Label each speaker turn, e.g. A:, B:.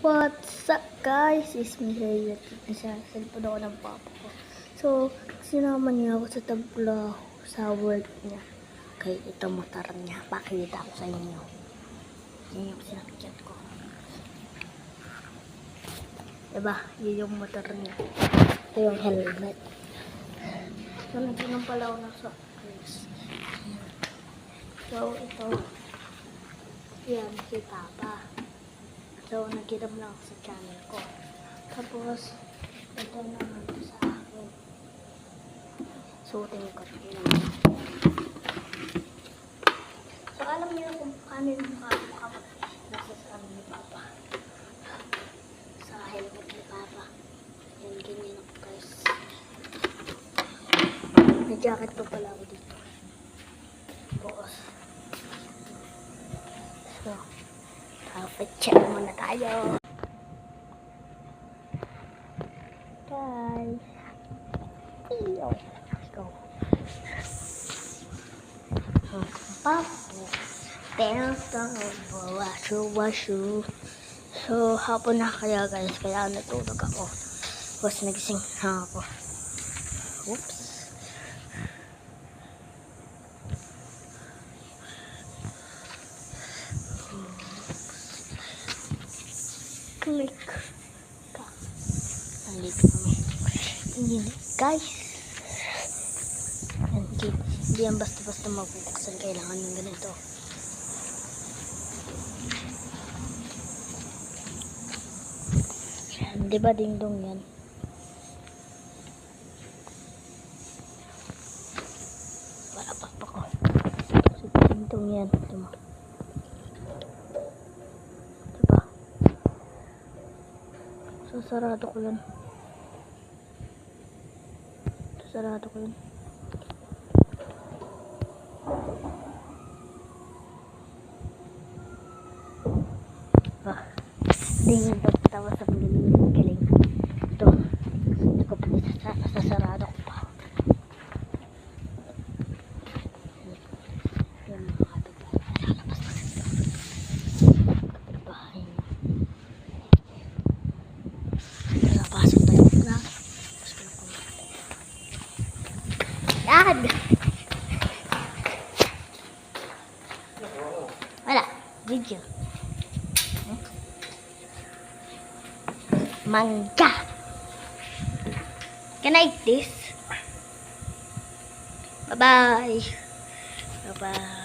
A: What's up guys? It's me here. Sa cellphone ako ng papa ko. So, sinama niya ako sa tabla sa work niya. Kaya ito motor niya. Pakita ko sa inyo. Yan yung sinakyan ko. Diba? Yun yung motor niya. Ito yung helmet. So, nagsinom pala ako ng soft drinks. So, ito. Yan, si Papa. So, nagiram lang sa channel ko. Tapos, ito naman sa akin. Suotin ko. So, alam niyo kung paano yung mukha nasa sa amin ni Papa. Sa helmet ni Papa. Yan, ganyan ako guys. May jacket pa pala ako dito. Bukas. So, outfit check muna tayo. Guys. Let's go. Washu. So, hapon na kaya guys. Kaya natulog ako. Tapos nagising na ako. Oops. Click ka. Nandito kami. Yan, guys. Hindi yan basta-basta mabubuksan. Kailangan yung ganito. Yan, di ba ding-dong yan? Para papa ko. So, ding-dong yan. Diba? Sarado ko yan. Sarado ko yan. Hindi ba tawa sa galing. Ito. Hindi ko pa sasarado ko pa. Yan mga kapitbahay. Lalabas na sila. Kapitbahay. Pasok tayo na. Dad! Wala. Video. Mangga. Can I eat this? Bye-bye. Bye-bye.